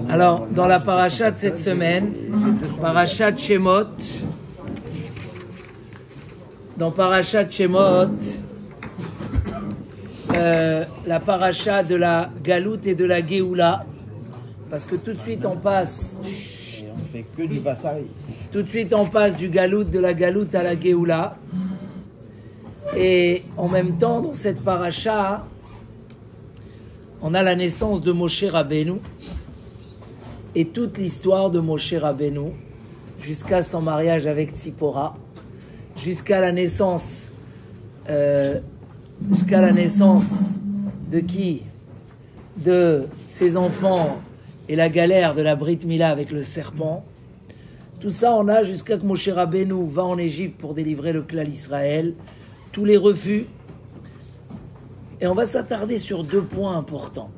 Alors, dans la paracha de cette semaine, paracha de Shemot, dans paracha de Shemot, la paracha de la Galoute et de la Géoula, parce que tout de suite on passe. On fait que du Bassari. Tout de suite on passe du Galoute, de la Galoute à la Géoula. Et en même temps, dans cette paracha, on a la naissance de Moshe Rabbeinu et toute l'histoire de Moshe Rabbeinu jusqu'à son mariage avec Tzipora, jusqu'à la naissance de qui? De ses enfants et la galère de la Brit Mila avec le serpent. Tout ça, on a jusqu'à que Moshe Rabbeinu va en Égypte pour délivrer le clan Israël, tous les refus. Et on va s'attarder sur deux points importants.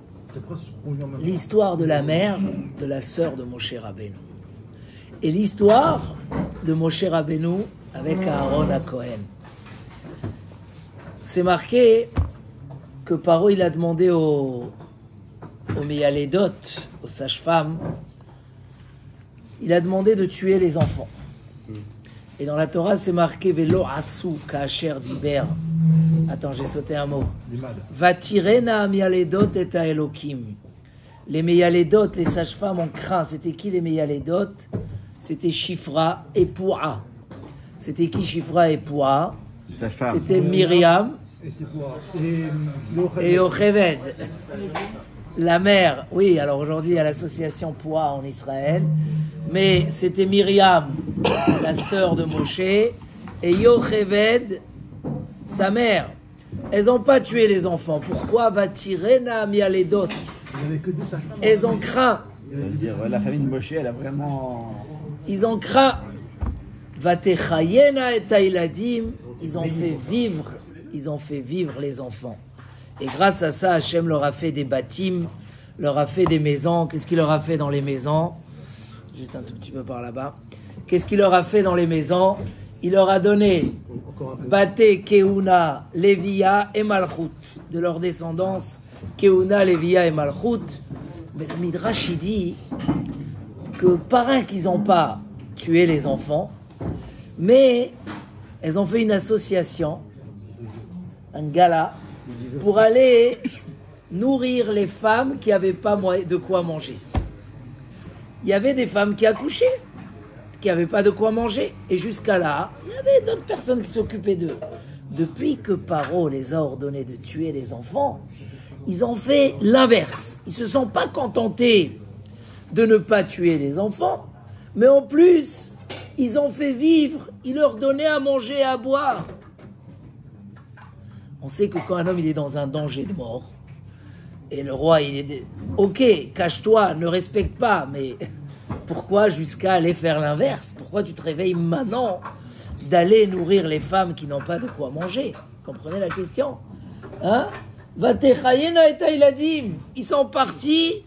L'histoire de la mère, de la sœur de Moshe Rabbeinu. Et l'histoire de Moshe Rabbeinu avec Aaron à Cohen. C'est marqué que Paro il a demandé aux Méyalédot, aux sages-femmes, il a demandé de tuer les enfants. Et dans la Torah, c'est marqué Velo asu ka'asher diber. Attends, j'ai sauté un mot. Vatirena Méyalédot et à Elokim. Les Méyalédot, les sages-femmes ont craint. C'était qui les Méyalédot? C'était Shifra et Poua. C'était qui Shifra et Poua? C'était Myriam et Yocheved. La mère, oui, alors aujourd'hui il y a l'association Poua en Israël, mais c'était Myriam, la sœur de Moshe, et Yocheved, sa mère. Elles n'ont pas tué les enfants. Pourquoi Vatirena Méyalédot? Elles ont craint. La famille de Moshe, elle a vraiment... Ils ont craint. Vatechayena et Taïladim, ils ont fait vivre les enfants. Et grâce à ça, Hachem leur a fait des bâtiments, leur a fait des maisons. Qu'est-ce qu'il leur a fait dans les maisons? Juste un tout petit peu par là-bas. Qu'est-ce qu'il leur a fait dans les maisons? Il leur a donné Bate, Keuna, Lévia et Malchut. De leur descendance, Keuna, Lévia et Malchut. Mais le Midrash, il dit que pareil qu'ils n'ont pas tué les enfants, mais elles ont fait une association, un gala, pour aller nourrir les femmes qui n'avaient pas de quoi manger. Il y avait des femmes qui accouchaient, qui n'avaient pas de quoi manger. Et jusqu'à là, il y avait d'autres personnes qui s'occupaient d'eux. Depuis que Paro les a ordonnés de tuer les enfants, ils ont fait l'inverse. Ils ne se sont pas contentés de ne pas tuer les enfants, mais en plus, ils ont fait vivre, ils leur donnaient à manger et à boire. On sait que quand un homme il est dans un danger de mort, et le roi il est... Ok, cache-toi, ne respecte pas, mais pourquoi jusqu'à aller faire l'inverse? Pourquoi tu te réveilles maintenant d'aller nourrir les femmes qui n'ont pas de quoi manger? Comprenez la question? Hein? Vatechayena et Taïladim, ils sont partis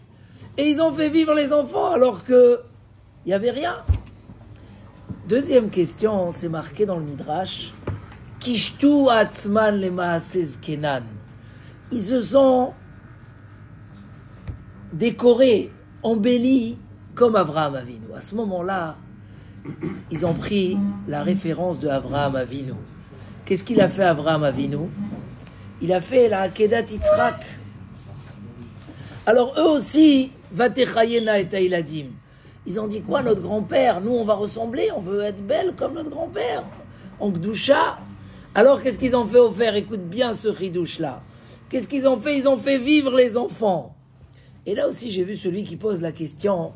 et ils ont fait vivre les enfants alors que il n'y avait rien. Deuxième question, c'est marqué dans le Midrash. Kishtu atzman le maasez kenan. Ils se sont décorés, embellis comme Avraham Avinu. À ce moment-là, ils ont pris la référence de Avraham Avinu. Qu'est-ce qu'il a fait Avraham Avinu? Il a fait la Akedat Yitzhak. Alors eux aussi, Vatechayena et Taïladim. Ils ont dit quoi, notre grand-père? Nous, on va ressembler, on veut être belle comme notre grand-père. En Gdoucha. Alors, qu'est-ce qu'ils ont fait au faire? Écoute bien ce ridouche-là. Qu'est-ce qu'ils ont fait? Ils ont fait vivre les enfants. Et là aussi, j'ai vu celui qui pose la question.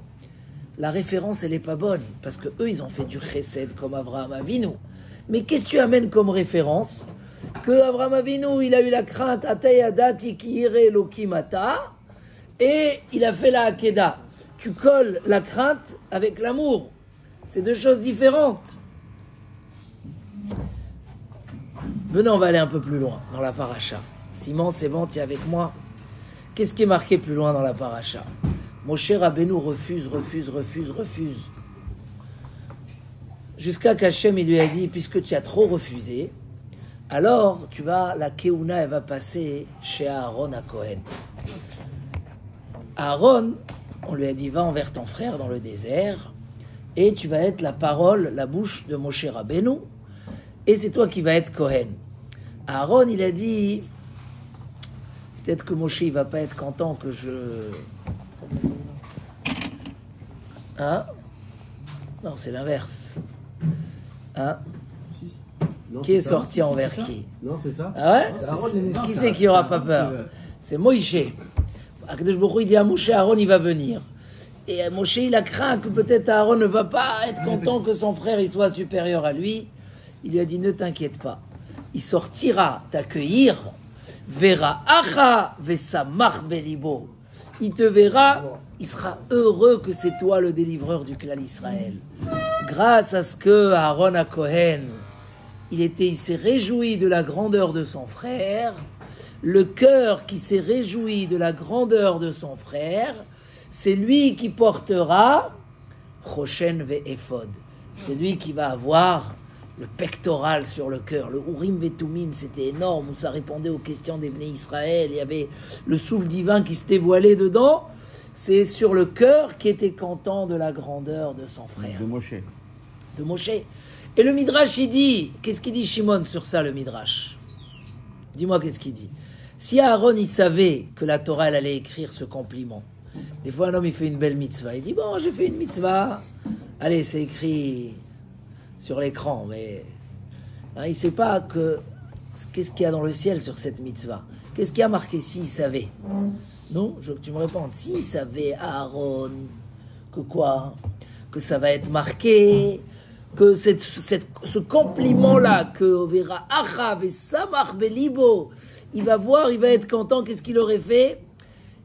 La référence, elle n'est pas bonne. Parce que eux, ils ont fait du chesed comme Avraham Avinu. Mais qu'est-ce que tu amènes comme référence? Que Avraham Avinu, il a eu la crainte, Atayadati ki ire Elokim ata, et il a fait la Hakeda. Tu colles la crainte avec l'amour. C'est deux choses différentes. Venez, on va aller un peu plus loin dans la paracha. Simon, c'est bon, tu es avec moi. Qu'est-ce qui est marqué plus loin dans la paracha? Moshe Rabbeinu refuse. Jusqu'à qu'Hachem il lui a dit, puisque tu as trop refusé, alors la Keuna, elle va passer chez Aaron à Cohen. Aaron, On lui a dit, va envers ton frère dans le désert, et tu vas être la parole, la bouche de Moshe Rabbeinu, et c'est toi qui vas être Kohen. Aaron, il a dit, peut-être que Moshe, il va pas être content que je... Hein? Non, c'est l'inverse. Hein? Non, Qui est ça. sorti Si, envers c'est ça. qui? Non, c'est ça. Ah ouais? Non, Qui ça- c'est qui aura ça- pas peur? C'est Moïse. Akadosh Baruch Hu, il dit à Moshe, Aaron, il va venir. Et Moshe, il a craint que peut-être Aaron ne va pas être content que son frère il soit supérieur à lui. Il lui a dit, ne t'inquiète pas. Il sortira t'accueillir. Verra acha vesamach belibo. Il te verra, il sera heureux que c'est toi le délivreur du clan Israël. Grâce à ce que Aaron à Cohen, il s'est réjoui de la grandeur de son frère. Le cœur qui s'est réjoui de la grandeur de son frère, c'est lui qui portera Choshen ve'ephod. C'est lui qui va avoir le pectoral sur le cœur. Le Urim ve'tumim, c'était énorme, où ça répondait aux questions des Bnei Israël. Il y avait le souffle divin qui se dévoilait dedans. C'est sur le cœur qui était content de la grandeur de son frère. De Moshe. De Moshe. Et le Midrash, il dit, qu'est-ce qu'il dit Shimon sur ça, le Midrash? Dis-moi qu'est-ce qu'il dit. Si Aaron, il savait que la Torah, elle allait écrire ce compliment, des fois un homme, il fait une belle mitzvah, il dit, bon, j'ai fait une mitzvah, allez, c'est écrit sur l'écran, mais hein, il ne sait pas qu'est-ce qu'il y a dans le ciel sur cette mitzvah. Qu'est-ce qu'il y a marqué s'il savait? Non, je veux que tu me répondes. S'il savait, Aaron, que quoi? Que ça va être marqué, que ce compliment-là, que verra Achav et Samach Belibo, il va voir, il va être content, qu'est-ce qu'il aurait fait?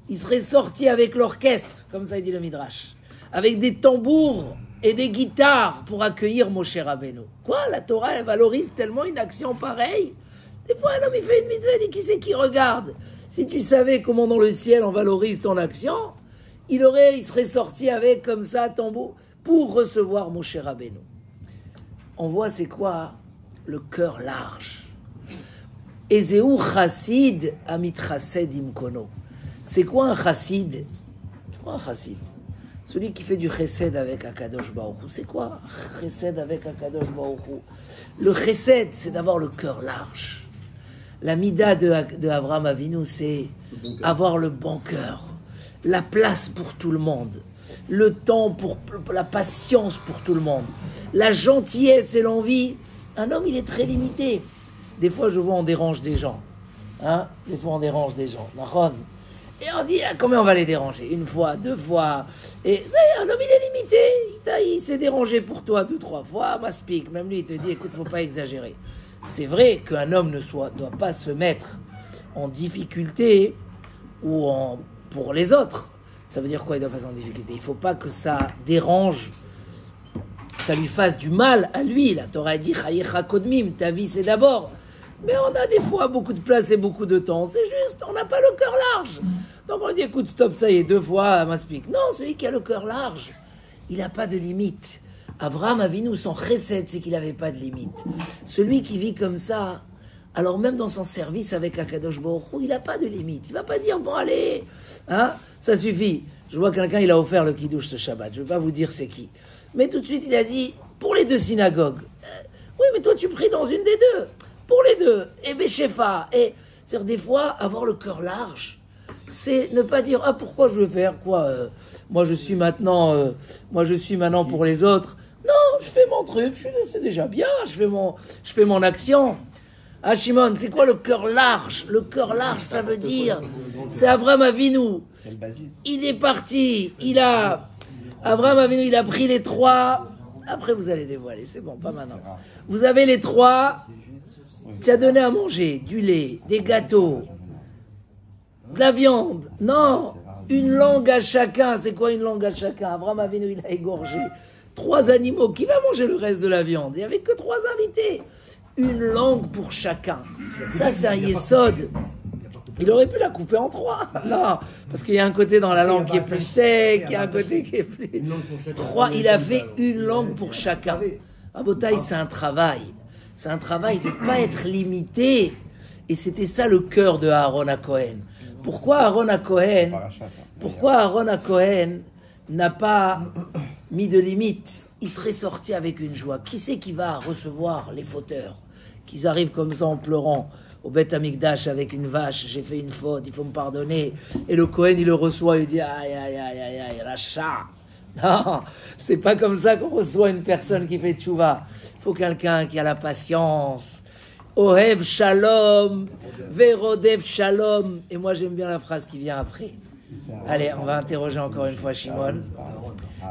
Il serait sorti avec l'orchestre, comme ça dit le Midrash, avec des tambours et des guitares pour accueillir Moshe Rabbeinu. Quoi? La Torah, elle valorise tellement une action pareille? Des fois, un homme, il fait une mitzvah, il dit, qui c'est qui regarde? Si tu savais comment dans le ciel on valorise ton action, il serait sorti avec comme ça, tambour, pour recevoir Moshe Rabbeinu. On voit c'est quoi le cœur large. Ezeu chassid amit chased imkono. C'est quoi un chassid? C'est quoi un chassid? Celui qui fait du chesed avec Akadosh Baruch Hu. C'est quoi chesed avec Akadosh Baruch Hu? Le chesed, c'est d'avoir le cœur large. La mida de Abraham Avinu, c'est avoir le bon cœur, la place pour tout le monde, le temps pour la patience pour tout le monde, la gentillesse et l'envie. Un homme, il est très limité. Des fois, je vois, on dérange des gens. Hein? Des fois, on dérange des gens. Et on dit, combien on va les déranger? Une fois, deux fois. Et un homme, il est limité. Il s'est dérangé pour toi 2-3 fois. Maspik, même lui, il te dit, écoute, faut pas exagérer. C'est vrai qu'un homme ne doit pas se mettre en difficulté pour les autres. Ça veut dire quoi, il doit pas en difficulté? Il ne faut pas que ça dérange, ça lui fasse du mal à lui. La Torah dit, Chayecha kodmim, ta vie c'est d'abord. Mais on a des fois beaucoup de place et beaucoup de temps. C'est juste, on n'a pas le cœur large. Donc on dit, écoute, stop, ça y est, 2 fois, m'explique. Non, celui qui a le cœur large, il n'a pas de limite. Abraham Avinu, son chesed, c'est qu'il n'avait pas de limite. Celui qui vit comme ça, alors même dans son service avec Akadosh Baruch Hu, il n'a pas de limite. Il ne va pas dire, bon allez, hein, ça suffit. Je vois quelqu'un, il a offert le kiddush ce Shabbat. Je ne vais pas vous dire c'est qui. Mais tout de suite, il a dit, pour les 2 synagogues. Oui, mais toi, tu pries dans une des 2. Pour les 2. Et Béchefa. Et c'est-à-dire, des fois, avoir le cœur large, c'est ne pas dire, ah, pourquoi je veux faire quoi moi, je suis maintenant pour les autres. Non, je fais mon truc, c'est déjà bien, je fais mon action. Ah, Shimon, c'est quoi le cœur large? Le cœur large, ça veut dire, c'est Abraham Avinu. C'est le basis. Il est parti, Abraham Avinu, il a pris les 3. Après, vous allez dévoiler, c'est bon, pas maintenant. Vous avez les 3, tu as donné à manger du lait, des gâteaux, de la viande. Non, une langue à chacun. C'est quoi une langue à chacun? Abraham Avinu, il a égorgé 3 animaux. Qui va manger le reste de la viande? Il n'y avait que 3 invités. Une langue pour chacun. Ça, c'est un yesod. Il aurait pu la couper en 3. Non, parce qu'il y a un côté dans la langue qui est plus sec, il y a un côté qui est plus... 3, il a fait une langue pour chacun. Abotaï, c'est un travail. C'est un travail de ne pas être limité. Et c'était ça le cœur de Aaron à Cohen. Pourquoi Aaron à Cohen? n'a pas mis de limite, il serait sorti avec une joie. Qui c'est qui va recevoir les fauteurs? Qu'ils arrivent comme ça en pleurant au Beth Amikdash avec une vache, j'ai fait une faute, il faut me pardonner. Et le Kohen, il le reçoit, il dit aïe, aïe, aïe, aïe, aïe, rachat. Non, c'est pas comme ça qu'on reçoit une personne qui fait tchouva. Il faut quelqu'un qui a la patience. Ohev shalom, verodev shalom. Et moi, j'aime bien la phrase qui vient après. Allez, on va interroger encore une fois Shimon.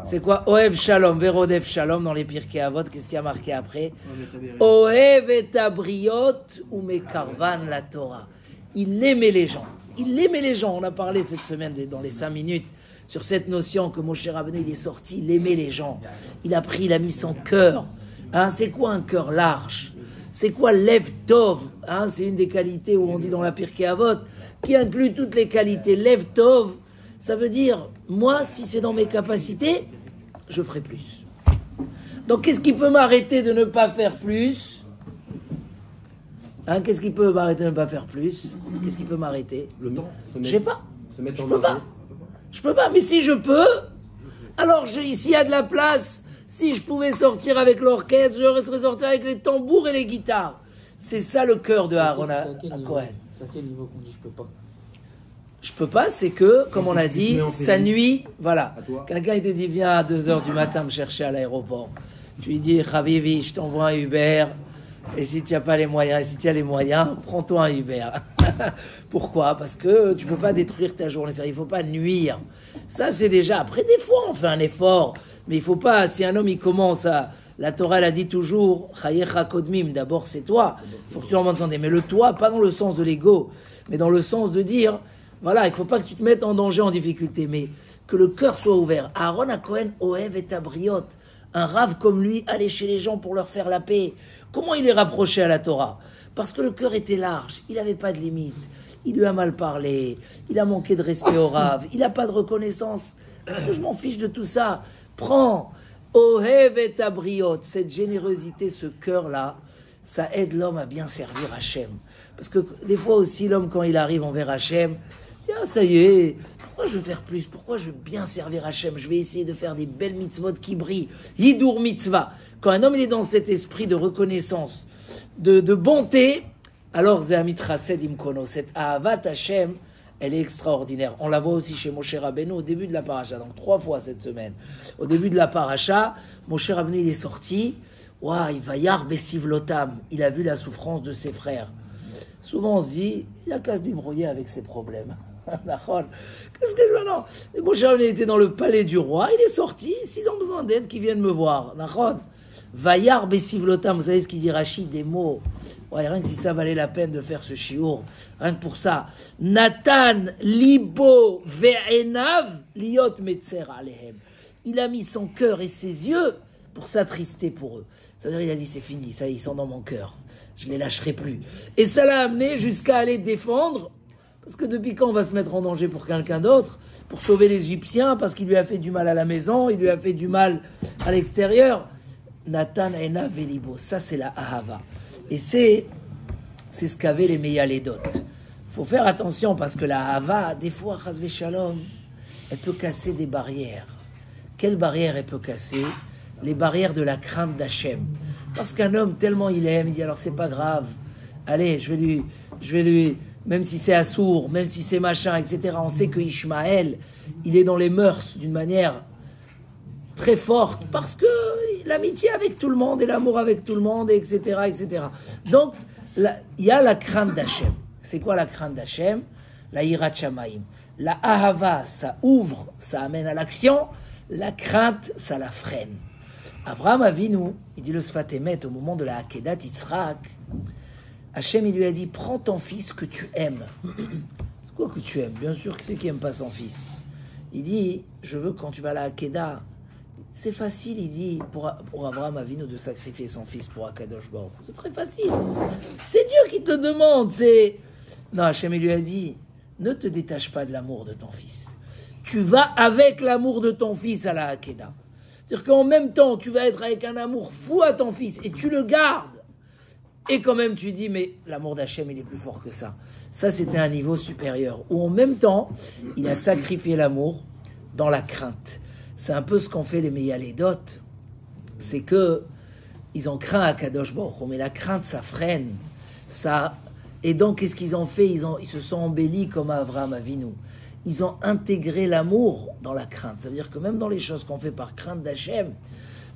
C'est quoi Ohev shalom, verodev shalom dans les Pirkei Avot? Qu'est-ce qui a marqué après? Ohev et abriot ou mekarvan la Torah. Il aimait les gens. Il aimait les gens. On a parlé cette semaine dans les 5 minutes sur cette notion que Moshe Rabbeinu il est sorti, il aimait les gens. Il a pris, il a mis son cœur. Hein, c'est quoi un cœur large? C'est quoi Lev Tov? Hein, c'est une des qualités où on dit dans la Pirkei Avot, qui inclut toutes les qualités. Lev Tov, ça veut dire, moi, si c'est dans mes capacités, je ferai plus. Donc, qu'est-ce qui peut m'arrêter de ne pas faire plus? Hein, qu'est-ce qui peut m'arrêter de ne pas faire plus? Qu'est-ce qui peut m'arrêter? Le temps. Je sais pas. Se mettre Je en peux marche. pas. Je peux pas. Mais si je peux, alors s'il y a de la place, si je pouvais sortir avec l'orchestre, je serais sorti avec les tambours et les guitares. C'est ça le cœur de Aaron à Cohen. C'est à quel niveau qu'on dit je peux pas? Je peux pas, c'est que, comme on a dit, mets en ça pénible. nuit. Voilà. À toi. Quelqu'un il te dit viens à 2h du matin me chercher à l'aéroport. Tu lui dis Chavivi, je t'envoie un Uber. Et si tu n'as pas les moyens, et si tu as les moyens, prends-toi un Uber. Pourquoi? Parce que tu ne peux pas détruire ta journée. Il ne faut pas nuire. Ça, c'est déjà. Après, des fois, on fait un effort. Mais il ne faut pas. Si un homme, il commence à. La Torah, elle a dit toujours Chayecha Kodmim. D'abord, c'est toi. Il faut que tu en santé. Mais le toi, pas dans le sens de l'ego, mais dans le sens de dire voilà, il ne faut pas que tu te mettes en danger, en difficulté. Mais que le cœur soit ouvert. Aaron à Cohen, Ohev et Tabriot. Un rave comme lui, aller chez les gens pour leur faire la paix. Comment il est rapproché à la Torah? Parce que le cœur était large, il n'avait pas de limite. Il lui a mal parlé, il a manqué de respect au rave, il n'a pas de reconnaissance. Parce que je m'en fiche de tout ça. Prends, Ohev et Tabriot, cette générosité, ce cœur-là, ça aide l'homme à bien servir Hachem. Parce que des fois aussi, l'homme, quand il arrive envers Hachem, dit ah, ça y est, pourquoi je veux faire plus? Pourquoi je veux bien servir Hachem? Je vais essayer de faire des belles mitzvot qui brillent. Hidur mitzvah. Quand un homme il est dans cet esprit de reconnaissance, de bonté, alors Zéhamit Chased Imkono, cette Ahavat Hachem, elle est extraordinaire. On la voit aussi chez Moshe Rabbeinu au début de la paracha, donc 3 fois cette semaine. Au début de la paracha, Moshe Rabbeinu il est sorti, ouah, il va yar besivlotam, il a vu la souffrance de ses frères. Souvent on se dit, il a qu'à se débrouiller avec ses problèmes. Qu'est-ce que je veux? Non. Moshe Rabbeinu était dans le palais du roi, il est sorti, s'ils ont besoin d'aide, qu'ils viennent me voir. Vayar besivlotam, vous savez ce qu'il dit Rachid, des mots. Ouais, rien que si ça valait la peine de faire ce chiour, rien que pour ça. Nathan libo ve'enav liot metzer alehem. Il a mis son cœur et ses yeux pour s'attrister pour eux. Ça veut dire il a dit c'est fini, ça ils sont dans mon cœur, je les lâcherai plus. Et ça l'a amené jusqu'à aller défendre, parce que depuis quand on va se mettre en danger pour quelqu'un d'autre, pour sauver les Égyptiens, parce qu'il lui a fait du mal à la maison, il lui a fait du mal à l'extérieur. Nathan Ena Velibo, ça c'est la Ahava. Et c'est ce qu'avaient les Meyaledot. Il faut faire attention parce que la Ahava, des fois, Chazve Shalom, elle peut casser des barrières. Quelles barrières elle peut casser? Les barrières de la crainte d'Hachem. Parce qu'un homme, tellement il aime, il dit alors c'est pas grave, allez, je vais lui, même si c'est assourd, même si c'est machin, etc. On sait que Ishmaël, il est dans les mœurs d'une manière très forte parce que l'amitié avec tout le monde et l'amour avec tout le monde, etc., etc. Donc, il y a la crainte d'Hachem. C'est quoi la crainte d'Hachem? La hirat shamayim. La ahava, ça ouvre, ça amène à l'action. La crainte, ça la freine. Avraham Avinu, il dit le Sfat Emet au moment de la Akedat Yitzhak, Hachem, il lui a dit, prends ton fils que tu aimes. C'est quoi que tu aimes? Bien sûr, qui c'est qui n'aime pas son fils? Il dit, je veux quand tu vas à la Akedah, c'est facile, il dit, pour Abraham Avinu de sacrifier son fils pour Akadosh Baruch Hu. C'est très facile. C'est Dieu qui te demande. Non, Hachem lui a dit, ne te détache pas de l'amour de ton fils. Tu vas avec l'amour de ton fils à la Hakeda. C'est-à-dire qu'en même temps, tu vas être avec un amour fou à ton fils et tu le gardes. Et quand même, tu dis, mais l'amour d'Hachem, il est plus fort que ça. Ça, c'était un niveau supérieur. Où en même temps, il a sacrifié l'amour dans la crainte. c'est un peu ce qu'ont fait les Meyalédot. C'est que ils ont craint à Kadosh Baruch Hu, mais la crainte, ça freine. Ça... Et donc, qu'est-ce qu'ils ont fait? Ils se sont embellis comme Avraham Avinu. Ils ont intégré l'amour dans la crainte. Ça veut dire que même dans les choses qu'on fait par crainte d'Hachem,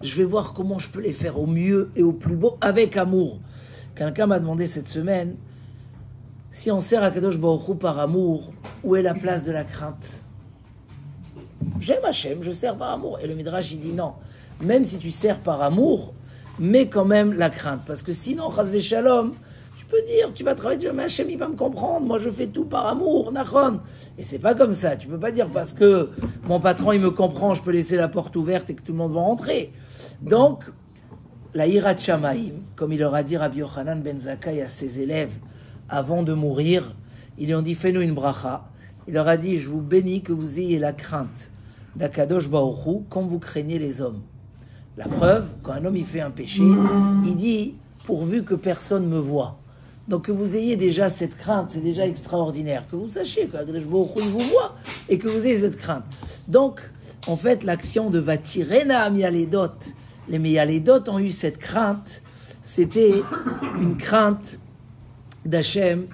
je vais voir comment je peux les faire au mieux et au plus beau, avec amour. Quelqu'un m'a demandé cette semaine, si on sert à Kadosh Baruch Hu par amour, où est la place de la crainte? J'aime Hachem, je sers par amour. Et le Midrash, il dit non. Même si tu sers par amour, mais quand même la crainte. Parce que sinon, Chas v'Shalom, tu peux dire, tu vas travailler, tu vas dire, mais Hachem, il va me comprendre, moi je fais tout par amour, Nachon. Et c'est pas comme ça. Tu peux pas dire parce que mon patron, il me comprend, je peux laisser la porte ouverte et que tout le monde va rentrer. Donc, la Hirat Shamaim, comme il leur a dit Rabbi Yochanan ben Zakkai à ses élèves avant de mourir, ils lui ont dit, fais-nous une bracha. Il leur a dit, je vous bénis que vous ayez la crainte d'Akadosh Baruch Hu comme vous craignez les hommes. La preuve, quand un homme il fait un péché, il dit, pourvu que personne me voie. Donc que vous ayez déjà cette crainte, c'est déjà extraordinaire. Que vous sachiez qu'Akadosh Baruch Hu il vous voit et que vous ayez cette crainte. Donc, en fait, l'action de Vatirena Mialedot, les Mialedot ont eu cette crainte, c'était une crainte d'Hachem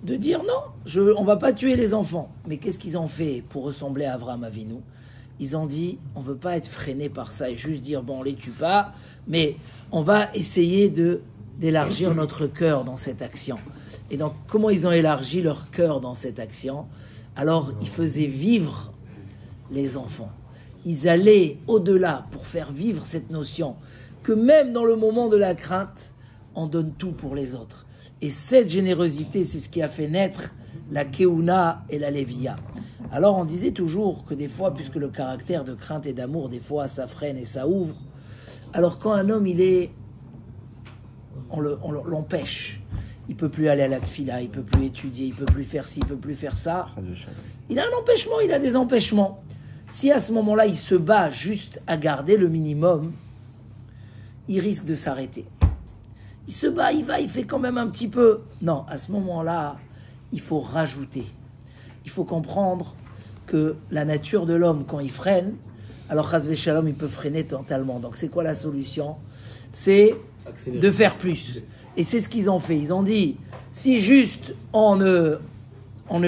de dire non, on ne va pas tuer les enfants. Mais qu'est-ce qu'ils ont fait pour ressembler à Avraham Avinu? Ils ont dit, on ne veut pas être freiné par ça et juste dire, bon, on ne les tue pas, mais on va essayer d'élargir notre cœur dans cette action. Et donc, comment ils ont élargi leur cœur dans cette action? Alors, ils faisaient vivre les enfants. Ils allaient au-delà pour faire vivre cette notion que même dans le moment de la crainte, on donne tout pour les autres. Et cette générosité, c'est ce qui a fait naître la Keuna et la Lévia. Alors on disait toujours que des fois, puisque le caractère de crainte et d'amour, des fois ça freine et ça ouvre, alors quand un homme on l'empêche, il ne peut plus aller à la tfila, il ne peut plus étudier, il ne peut plus faire ci, il ne peut plus faire ça, il a un empêchement, il a des empêchements. Si à ce moment-là il se bat juste à garder le minimum, il risque de s'arrêter. Il se bat, il fait quand même un petit peu. Non, à ce moment-là, il faut rajouter. Il faut comprendre que la nature de l'homme, quand il freine, alors Chas v'Shalom, il peut freiner totalement. Donc c'est quoi la solution? C'est de faire plus. Et c'est ce qu'ils ont fait. Ils ont dit, si juste on ne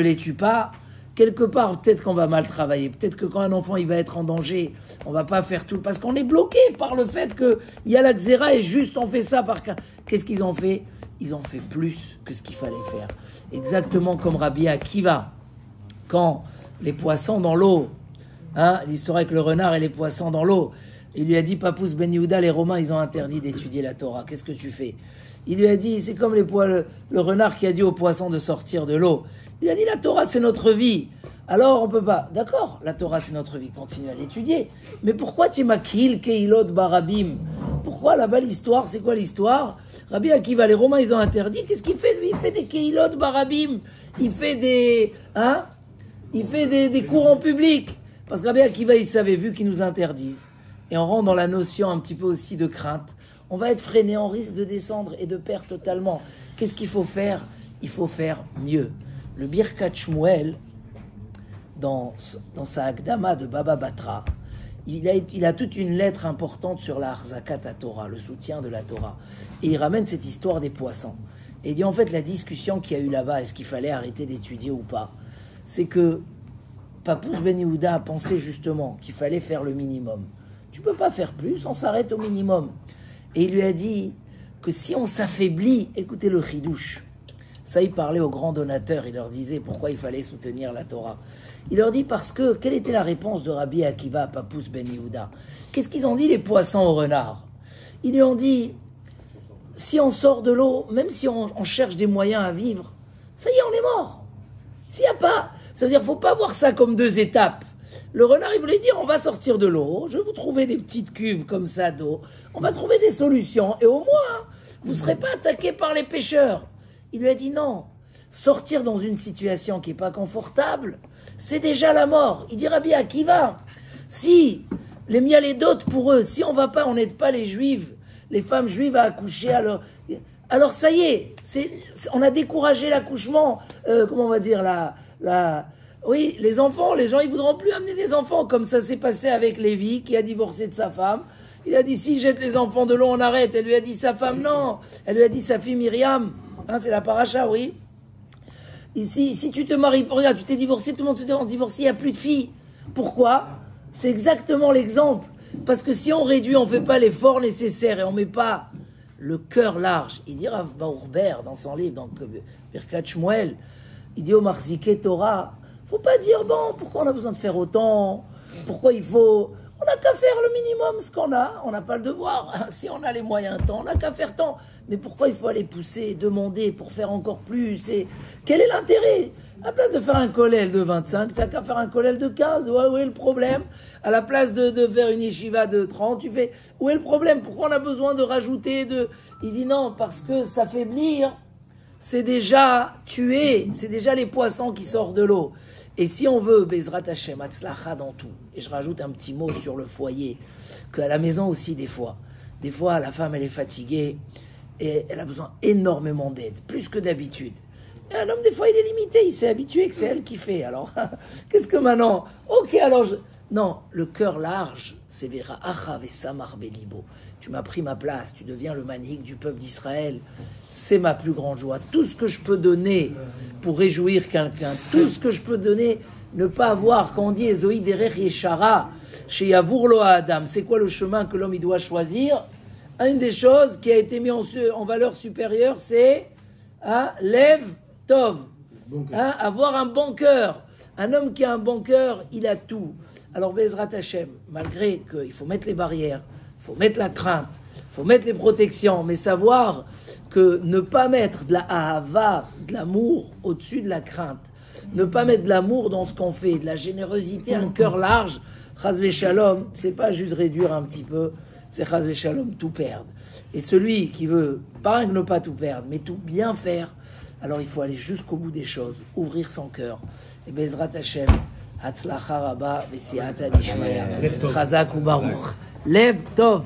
les tue pas, quelque part, peut-être qu'on va mal travailler. Peut-être que quand un enfant il va être en danger, on va pas faire tout. Parce qu'on est bloqué par le fait qu'il y a la xéra et juste on fait ça par... Qu'est-ce qu'ils ont fait? Ils ont fait plus que ce qu'il fallait faire. Exactement comme Rabbi Akiva. Quand les poissons dans l'eau, l'histoire avec le renard et les poissons dans l'eau, il lui a dit, Papous Ben Yehuda, les Romains, ils ont interdit d'étudier la Torah. Qu'est-ce que tu fais? Il lui a dit, c'est comme le renard qui a dit aux poissons de sortir de l'eau. Il a dit, la Torah, c'est notre vie. Alors, on peut pas. D'accord, la Torah, c'est notre vie. Continue à l'étudier. Mais pourquoi tu m'akil keilot barabim? Pourquoi là-bas l'histoire? C'est quoi l'histoire? Rabbi Akiva, les Romains, ils ont interdit. Qu'est-ce qu'il fait, lui? Il fait des keilot barabim. Il fait des... Il fait des cours en public. Parce que Rabbi Akiva, il savait, vu qu'ils nous interdisent. Et on rentre dans la notion un petit peu aussi de crainte. On va être freiné, on risque de descendre et de perdre totalement. Qu'est-ce qu'il faut faire? Il faut faire mieux. Le Birkat Shmuel, dans sa Akdama de Baba Batra, il a toute une lettre importante sur la Arzakat à Torah, le soutien de la Torah. Et il ramène cette histoire des poissons. Et il dit en fait la discussion qu'il y a eu là-bas, est-ce qu'il fallait arrêter d'étudier ou pas? C'est que Papous Ben Yehuda a pensé justement qu'il fallait faire le minimum. Tu peux pas faire plus, on s'arrête au minimum. Et il lui a dit que si on s'affaiblit, écoutez le chidouche. Ça, il parlait aux grands donateurs, il leur disait pourquoi il fallait soutenir la Torah. Il leur dit parce que, quelle était la réponse de Rabbi Akiva à Papous Ben Yehuda? Qu'est-ce qu'ils ont dit les poissons aux renards? Ils lui ont dit, si on sort de l'eau, même si on cherche des moyens à vivre, ça y est, on est mort. S'il n'y a pas, ça veut dire qu'il ne faut pas voir ça comme deux étapes. Le renard, il voulait dire, on va sortir de l'eau, je vais vous trouver des petites cuves comme ça d'eau, on va trouver des solutions, et au moins, vous ne serez pas attaqué par les pêcheurs. Il lui a dit non, sortir dans une situation qui n'est pas confortable, c'est déjà la mort. Il dit Rabbi Akiva, si les mialédot pour eux, si on va pas, on n'aide pas les juives, les femmes juives à accoucher, alors ça y est, on a découragé l'accouchement, comment on va dire, Oui, les enfants, les gens, ils voudront plus amener des enfants, comme ça s'est passé avec Lévi, qui a divorcé de sa femme. Il a dit, si jette les enfants de l'eau, on arrête. Elle lui a dit, sa femme, non. Elle lui a dit, sa fille Myriam. Hein, c'est la paracha, oui. Ici, si tu te maries, regarde, tu t'es divorcé, tout le monde te divorcé, il n'y a plus de filles. Pourquoi? C'est exactement l'exemple. Parce que si on réduit, on ne fait pas l'effort nécessaire et on ne met pas le cœur large. Il dit Rav Baourber dans son livre, dans Birkat Shmuel, il dit au Marziké Torah, il ne faut pas dire, bon, pourquoi on a besoin de faire autant? Pourquoi il faut... On n'a qu'à faire le minimum, ce qu'on a. On n'a pas le devoir. Si on a les moyens, tant, on n'a qu'à faire tant. Mais pourquoi il faut aller pousser, demander pour faire encore plus? Et quel est l'intérêt? À la place de faire un kollel de 25, tu n'as qu'à faire un kollel de 15. Où est le problème? À la place de faire une yeshiva de 30, tu fais... Où est le problème? Pourquoi on a besoin de rajouter de... Il dit non, parce que s'affaiblir, c'est déjà tuer. C'est déjà les poissons qui sortent de l'eau. Et si on veut, Bezrat Hashem, Hatzlacha dans tout, et je rajoute un petit mot sur le foyer, qu'à la maison aussi des fois, la femme elle est fatiguée, et elle a besoin énormément d'aide, plus que d'habitude. Et un homme des fois il est limité, il s'est habitué que c'est elle qui fait, alors qu'est-ce que maintenant? Ok, alors non, le cœur large, c'est Vera Acha Vesamar Belibo. Tu m'as pris ma place, tu deviens le manhig du peuple d'Israël. C'est ma plus grande joie. Tout ce que je peux donner pour réjouir quelqu'un, tout ce que je peux donner, ne pas avoir, quand on dit Ezoï Derech Yeshara, chez Yavour Lo Adam, c'est quoi le chemin que l'homme il doit choisir? Une des choses qui a été mise en valeur supérieure, c'est Lev Tov, avoir un bon cœur. Un homme qui a un bon cœur, il a tout. Alors Bezrat Hashem, malgré qu'il faut mettre les barrières, il faut mettre la crainte, il faut mettre les protections, mais savoir que ne pas mettre de la ahava, de l'amour au-dessus de la crainte, ne pas mettre de l'amour dans ce qu'on fait, de la générosité, un cœur large, chas v'shalom, c'est pas juste réduire un petit peu, c'est chas v'shalom, tout perdre. Et celui qui veut, pas ne pas tout perdre, mais tout bien faire, alors il faut aller jusqu'au bout des choses, ouvrir son cœur. Et Bezrat Hashem, Hatzlacha Rabba, V'siata Dishmaya, Chazak ou Baruch. Lev Tov.